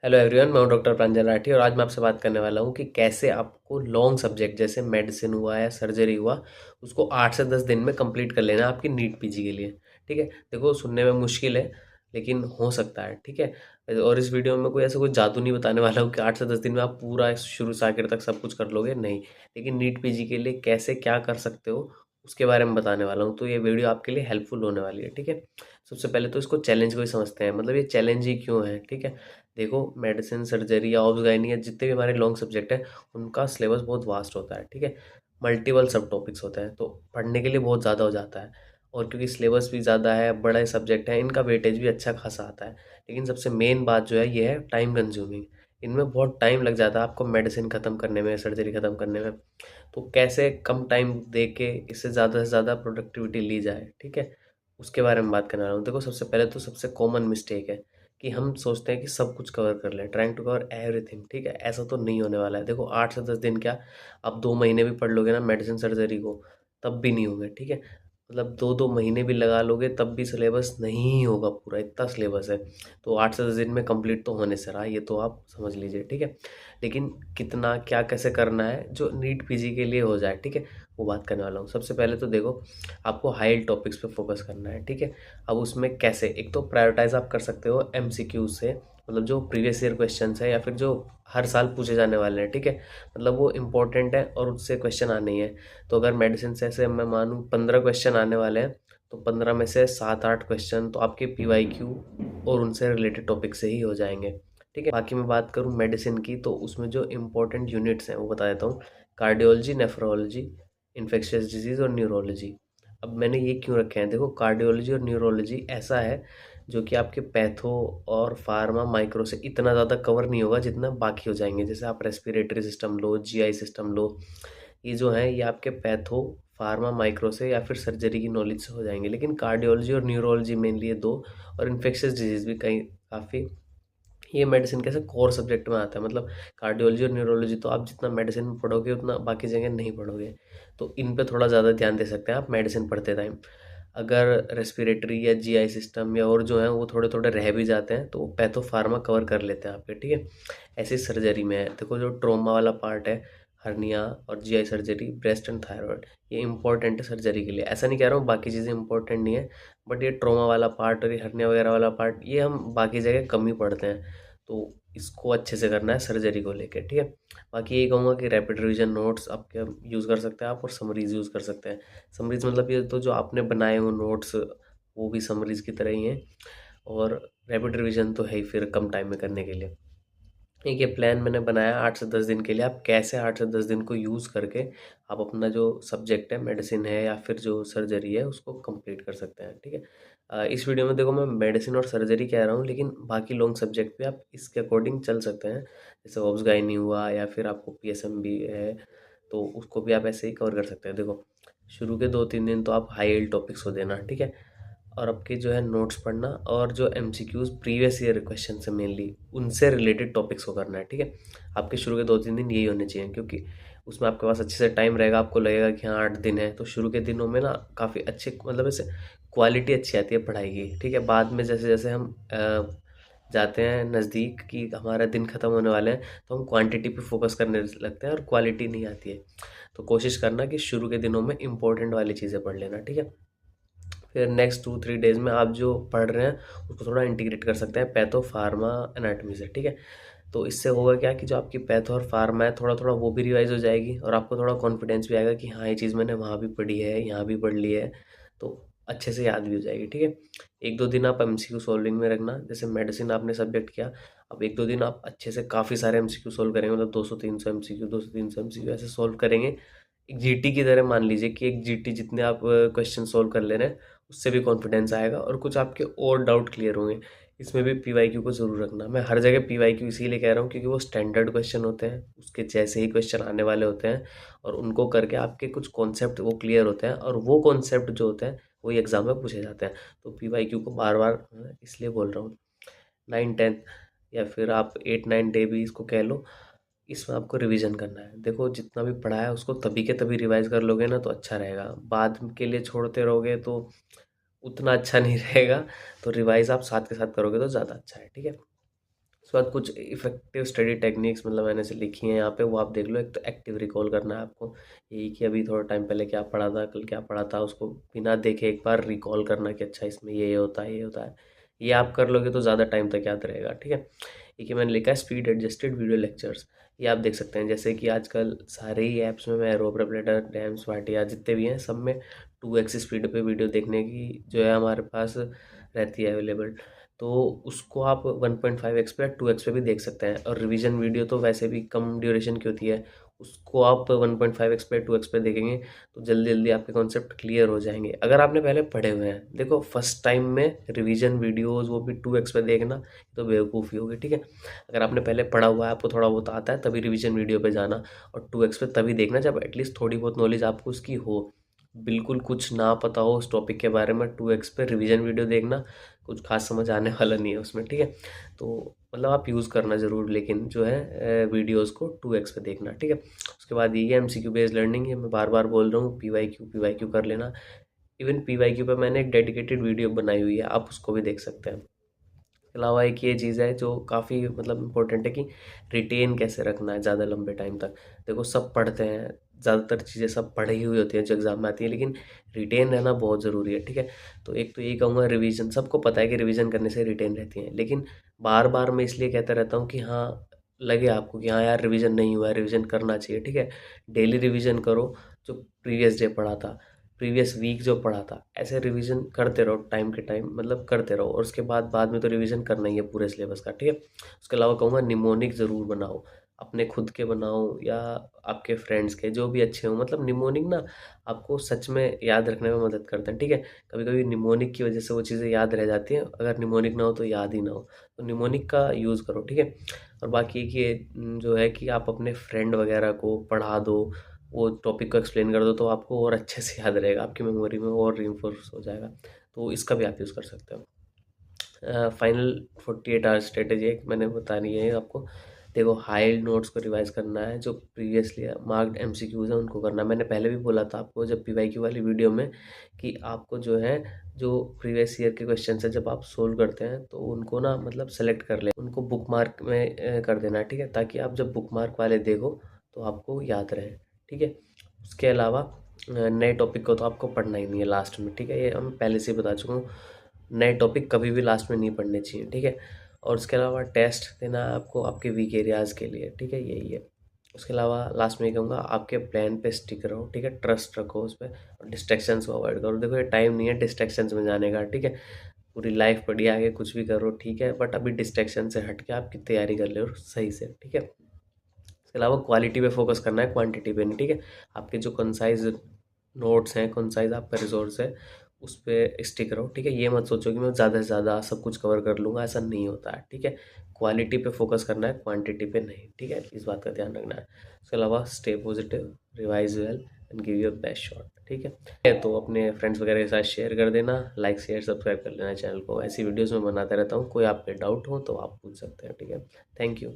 Hello everyone, मैं हूं doctor प्रांजल राठी और आज मैं आपसे बात करने वाला हूं कि कैसे आपको लॉन्ग सब्जेक्ट जैसे मेडिसिन हुआ या सर्जरी हुआ उसको 8 से 10 दिन में कंप्लीट कर लेना है आपकी नीट पीजी के लिए। ठीक है, देखो सुनने में मुश्किल है लेकिन हो सकता है। ठीक है, और इस वीडियो में कोई ऐसा कोई जादू नहीं बताने वाला हूँ कि 8 से 10 दिन में आप पूरा शुरू से आखिर तक सब कुछ कर लोगे, नहीं। लेकिन नीट पीजी के लिए कैसे क्या कर सकते हो उसके बारे में बताने वाला हूँ, तो ये वीडियो आपके लिए हेल्पफुल होने वाली है। ठीक है, सबसे पहले तो इसको चैलेंज को ही समझते हैं, मतलब ये चैलेंज ही क्यों है। ठीक है, देखो मेडिसिन सर्जरी या ऑब्स गायनी या जितने भी हमारे लॉन्ग सब्जेक्ट हैं उनका सिलेबस बहुत वास्ट होता है। ठीक है, मल्टीपल सब टॉपिक्स होते हैं तो पढ़ने के लिए बहुत ज़्यादा हो जाता है। और क्योंकि सिलेबस भी ज़्यादा है, बड़े सब्जेक्ट हैं, इनका वेटेज भी अच्छा खासा आता है। लेकिन सबसे मेन बात जो है ये है टाइम कंज्यूमिंग। इनमें बहुत टाइम लग जाता है आपको मेडिसिन ख़त्म करने में, सर्जरी ख़त्म करने में। तो कैसे कम टाइम दे के इससे ज़्यादा से ज़्यादा प्रोडक्टिविटी ली जाए, ठीक है, उसके बारे में बात करने वाला हूँ। देखो सबसे पहले तो सबसे कॉमन मिस्टेक है कि हम सोचते हैं कि सब कुछ कवर कर लें, ट्राइंग टू कवर एवरीथिंग। ठीक है, ऐसा तो नहीं होने वाला है। देखो 8 से 10 दिन क्या, आप 2 महीने भी पढ़ लोगे ना मेडिसिन सर्जरी को तब भी नहीं होंगे। ठीक है, मतलब 2-2 महीने भी लगा लोगे तब भी सिलेबस नहीं होगा पूरा, इतना सिलेबस है। तो 8 से 10 दिन में कंप्लीट तो होने से रहा, ये तो आप समझ लीजिए। ठीक है, लेकिन कितना क्या कैसे करना है जो नीट पीजी के लिए हो जाए, ठीक है, वो बात करने वाला हूँ। सबसे पहले तो देखो आपको हाई टॉपिक्स पे फोकस करना है। ठीक है, अब उसमें कैसे, एक तो प्रायोरिटाइज आप कर सकते हो एमसीक्यू से, मतलब जो प्रीवियस ईयर क्वेश्चन है या फिर जो हर साल पूछे जाने वाले हैं। ठीक है, मतलब वो इम्पोर्टेंट है और उससे क्वेश्चन आने ही है। तो अगर मेडिसिन से ऐसे मैं मानूँ 15 क्वेश्चन आने वाले हैं तो 15 में से 7-8 क्वेश्चन तो आपके पीवाईक्यू और उनसे रिलेटेड टॉपिक से ही हो जाएंगे। ठीक है, बाकी मैं बात करूँ मेडिसिन की तो उसमें जो इम्पोर्टेंट यूनिट्स हैं वो बता देता हूँ। कार्डियोलॉजी, नेफ्रोलॉजी, इन्फेक्शियस डिजीज़ और न्यूरोलॉजी। अब मैंने ये क्यों रखे हैं, देखो कार्डियोलॉजी और न्यूरोलॉजी ऐसा है जो कि आपके पैथो और फार्मा माइक्रो से इतना ज़्यादा कवर नहीं होगा जितना बाकी हो जाएंगे। जैसे आप रेस्पिरेटरी सिस्टम लो, जीआई सिस्टम लो, ये जो है ये आपके पैथो, फार्मा, माइक्रो से या फिर सर्जरी की नॉलेज से हो जाएंगे। लेकिन कार्डियोलॉजी और न्यूरोलॉजी मेनली ये दो, और इन्फेक्शियस डिजीज़ भी कहीं काफ़ी, ये मेडिसिन कैसे कोर सब्जेक्ट में आता है। मतलब कार्डियोलॉजी और न्यूरोलॉजी तो आप जितना मेडिसिन में पढ़ोगे उतना बाकी जगह नहीं पढ़ोगे, तो इन पे थोड़ा ज़्यादा ध्यान दे सकते हैं आप मेडिसिन पढ़ते टाइम। अगर रेस्पिरेटरी या जीआई सिस्टम या और जो है वो थोड़े थोड़े रह भी जाते हैं तो पैथो फार्मा कवर कर लेते हैं आपके। ठीक है, ऐसी सर्जरी में है, देखो जो ट्रोमा वाला पार्ट है, हर्निया और GI surgery, breast and thyroid, ये इंपॉर्टेंट है सर्जरी के लिए। ऐसा नहीं कह रहा हूँ बाकी चीज़ें इंपॉर्टेंट नहीं है, बट ये ट्रोमा वाला पार्ट और ये हर्निया वगैरह वाला पार्ट ये हम बाकी जगह कम ही पढ़ते हैं। तो इसको अच्छे से करना है सर्जरी को लेके। ठीक है, बाकी यही कहूँगा कि रैपिड रिवीजन नोट्स आपके यूज़ कर सकते हैं आप, और समरीज यूज़ कर सकते हैं। समरीज मतलब ये तो जो आपने बनाए हो नोट्स वो भी समरीज की तरह ही हैं, और रैपिड रिवीजन तो है ही फिर कम टाइम में करने के लिए। एक ये प्लान मैंने बनाया 8 से 10 दिन के लिए, आप कैसे 8 से 10 दिन को यूज़ करके आप अपना जो सब्जेक्ट है, मेडिसिन है या फिर जो सर्जरी है, उसको कंप्लीट कर सकते हैं। ठीक है, इस वीडियो में देखो मैं मेडिसिन और सर्जरी कह रहा हूँ, लेकिन बाकी लॉन्ग सब्जेक्ट पे आप इसके अकॉर्डिंग चल सकते हैं। जैसे ऑब्स गायनी हुआ या फिर आपको पीएसएम भी है तो उसको भी आप ऐसे ही कवर कर सकते हैं। देखो शुरू के 2-3 दिन तो आप हाई एल्ड टॉपिक्स को देना। ठीक है, और आपके जो है नोट्स पढ़ना और जो एमसीक्यूज प्रीवियस ईयर क्वेश्चन से मेनली उनसे रिलेटेड टॉपिक्स को करना है। ठीक है, आपके शुरू के 2-3 दिन यही होने चाहिए, क्योंकि उसमें आपके पास अच्छे से टाइम रहेगा। आपको लगेगा कि हाँ 8 दिन है, तो शुरू के दिनों में ना काफ़ी अच्छे, मतलब ऐसे क्वालिटी अच्छी आती है पढ़ाई की। ठीक है, बाद में जैसे जैसे हम जाते हैं नज़दीक कि हमारा दिन ख़त्म होने वाले हैं तो हम क्वांटिटी पे फोकस करने लगते हैं और क्वालिटी नहीं आती है। तो कोशिश करना कि शुरू के दिनों में इंपॉर्टेंट वाली चीज़ें पढ़ लेना। ठीक है, फिर नेक्स्ट 2-3 डेज में आप जो पढ़ रहे हैं उसको थोड़ा इंटीग्रेट कर सकते हैं पैथो फार्मा एनाटॉमी से। ठीक है, तो इससे होगा क्या कि जो आपकी पैथो और फार्मा है थोड़ा थोड़ा वो भी रिवाइज हो जाएगी, और आपको थोड़ा कॉन्फिडेंस भी आएगा कि हाँ ये चीज़ मैंने वहाँ भी पढ़ी है, यहाँ भी पढ़ ली है, तो अच्छे से याद भी हो जाएगी। ठीक है, 1-2 दिन आप एमसीक्यू सॉल्विंग में रखना। जैसे मेडिसिन आपने सब्जेक्ट किया, अब 1-2 दिन आप अच्छे से काफ़ी सारे एमसीक्यू सोल्व करेंगे, मतलब 200-300 एमसीक्यू, 200-300 एमसीक्यू ऐसे सोल्व करेंगे। एक जीटी की तरह मान लीजिए कि एक जीटी जितने आप क्वेश्चन सोल्व कर ले रहे हैं उससे भी कॉन्फिडेंस आएगा और कुछ आपके और डाउट क्लियर होंगे। इसमें भी पीवाईक्यू को ज़रूर रखना। मैं हर जगह पीवाईक्यू इसीलिए कह रहा हूँ क्योंकि वो स्टैंडर्ड क्वेश्चन होते हैं, उसके जैसे ही क्वेश्चन आने वाले होते हैं, और उनको करके आपके कुछ कॉन्सेप्ट वो क्लियर होते हैं, और वो कॉन्सेप्ट जो होते हैं वही एग्जाम में पूछे जाते हैं। तो पीवाईक्यू को बार बार इसलिए बोल रहा हूँ। 9-10 या फिर आप 8-9 डे भी इसको कह लो, इसमें आपको रिवीजन करना है। देखो जितना भी पढ़ा है उसको तभी के तभी रिवाइज कर लोगे ना तो अच्छा रहेगा, बाद के लिए छोड़ते रहोगे तो उतना अच्छा नहीं रहेगा। तो रिवाइज आप साथ के साथ करोगे तो ज़्यादा अच्छा है। ठीक है, उसके बाद कुछ इफेक्टिव स्टडी टेक्निक्स मतलब मैंने से लिखी हैं यहाँ पे, वो आप देख लो। एक तो एक्टिव रिकॉल करना है आपको, यही कि अभी थोड़ा टाइम पहले क्या पढ़ा था, कल क्या पढ़ा था, उसको बिना देखे एक बार रिकॉल करना कि अच्छा इसमें ये होता है, ये होता है। ये आप कर लोगे तो ज़्यादा टाइम तक याद रहेगा, ठीक है। ये कि मैंने लिखा है स्पीड एडजस्टेड वीडियो लेक्चर्स। ये आप देख सकते हैं, जैसे कि आजकल सारे ही ऐप्स में, मैं रोब डैम स्मार्टिया जितने भी हैं सब में 2x स्पीड पे वीडियो देखने की जो है हमारे पास रहती है अवेलेबल। तो उसको आप 1.5x पे या 2x पे भी देख सकते हैं। और रिवीजन वीडियो तो वैसे भी कम ड्यूरेशन की होती है, उसको आप 1.5x पे 2x पे देखेंगे तो जल्दी जल्दी आपके कॉन्सेप्ट क्लियर हो जाएंगे। अगर आपने पहले पढ़े हुए हैं, देखो फर्स्ट टाइम में रिवीजन वीडियोस वो भी 2x पे देखना तो बेवकूफ़ी होगी, ठीक है। अगर आपने पहले पढ़ा हुआ है, आपको थोड़ा बहुत आता है, तभी रिवीजन वीडियो पे जाना, और 2x पे तभी देखना जब एटलीस्ट थोड़ी बहुत नॉलेज आपको उसकी हो। बिल्कुल कुछ ना पता हो उस टॉपिक के बारे में, 2x पे रिवीजन वीडियो देखना कुछ खास समझ आने वाला नहीं है उसमें, ठीक है। तो मतलब आप यूज़ करना ज़रूर, लेकिन जो है वीडियोस को 2x पे देखना, ठीक है। उसके बाद ये MCQ बेस्ड लर्निंग है, मैं बार बार बोल रहा हूँ, PYQ कर लेना। इवन PYQ पे मैंने एक डेडिकेटेड वीडियो बनाई हुई है, आप उसको भी देख सकते हैं। इसके अलावा एक ये चीज़ है जो काफ़ी मतलब इम्पोर्टेंट है कि रिटेन कैसे रखना है ज़्यादा लंबे टाइम तक। देखो सब पढ़ते हैं, ज़्यादातर चीज़ें सब पढ़ी हुई होती हैं जो एग्ज़ाम में आती है, लेकिन रिटेन रहना बहुत ज़रूरी है, ठीक है। तो एक तो यही कहूँगा, रिवीजन सबको पता है कि रिवीजन करने से रिटेन रहती हैं, लेकिन बार बार मैं इसलिए कहता रहता हूँ कि हाँ, लगे आपको कि हाँ यार रिवीजन नहीं हुआ है, रिवीजन करना चाहिए, ठीक है। डेली रिवीजन करो, जो प्रीवियस डे पढ़ा था, प्रीवियस वीक जो पढ़ा था, ऐसे रिवीजन करते रहो टाइम के टाइम, मतलब करते रहो। और उसके बाद में तो रिवीजन करना ही है पूरे सिलेबस का, ठीक है। उसके अलावा कहूँगा निमोनिक ज़रूर बनाओ, अपने खुद के बनाओ या आपके फ्रेंड्स के, जो भी अच्छे हों। मतलब निमोनिक ना आपको सच में याद रखने में मदद करते हैं, ठीक है। कभी कभी निमोनिक की वजह से वो चीज़ें याद रह जाती हैं, अगर निमोनिक ना हो तो याद ही ना हो, तो निमोनिक का यूज़ करो, ठीक है। और बाकी कि जो है कि आप अपने फ्रेंड वगैरह को पढ़ा दो, वो टॉपिक को एक्सप्लेन कर दो, तो आपको और अच्छे से याद रहेगा, आपकी मेमोरी में और रीइंफोर्स हो जाएगा। तो इसका भी आप यूज़ कर सकते हो। फाइनल 48 आवर स्ट्रेटेजी एक मैंने बतानी है आपको। देखो हाइड नोट्स को रिवाइज करना है, जो प्रीवियसली मार्क्ड MCQs हैं उनको करना है। मैंने पहले भी बोला था आपको जब PYQ वाली वीडियो में कि आपको जो है, जो प्रीवियस ईयर के क्वेश्चन है जब आप सोल्व करते हैं तो उनको ना मतलब सेलेक्ट कर ले, उनको बुक मार्क में कर देना है, ठीक है, ताकि आप जब बुक मार्क वाले देखो तो आपको याद रहे, ठीक है। उसके अलावा नए टॉपिक को तो आपको पढ़ना ही नहीं है लास्ट में, ठीक है, ये हम पहले से ही बता चुका हूँ। नए टॉपिक कभी भी लास्ट में नहीं पढ़ने चाहिए, ठीक है। और उसके अलावा टेस्ट देना है आपको आपके वीक एरियाज़ के लिए, ठीक है, यही है। उसके अलावा लास्ट में ये कहूँगा, आपके प्लान पे स्टिक रहो, ठीक है, ट्रस्ट रखो उस पर, और डिस्ट्रैक्शंस को अवॉइड करो। देखो ये टाइम नहीं है डिस्ट्रैक्शंस में जाने का, ठीक है। पूरी लाइफ पढ़ी आगे कुछ भी करो, ठीक है, बट अभी डिस्ट्रैक्शन से हट के आपकी तैयारी कर लो सही से, ठीक है। इसके अलावा क्वालिटी पे फोकस करना है, क्वांटिटी पे नहीं, ठीक है। आपके जो कंसाइज नोट्स हैं, कंसाइज आपका रिसोर्स है, उस पे स्टिक रहो, ठीक है। ये मत सोचो कि मैं ज़्यादा से ज़्यादा सब कुछ कवर कर लूँगा, ऐसा नहीं होता है, ठीक है। क्वालिटी पे फोकस करना है, क्वांटिटी पे नहीं, ठीक है, इस बात का ध्यान रखना है। उसके अलावा stay positive, revise well and give your best shot, ठीक है। तो अपने फ्रेंड्स वगैरह के साथ शेयर कर देना, लाइक शेयर सब्सक्राइब कर लेना चैनल को, ऐसी वीडियोज़ में बनाता रहता हूँ। कोई आपके डाउट हो तो आप पूछ सकते हैं, ठीक है। Thank you.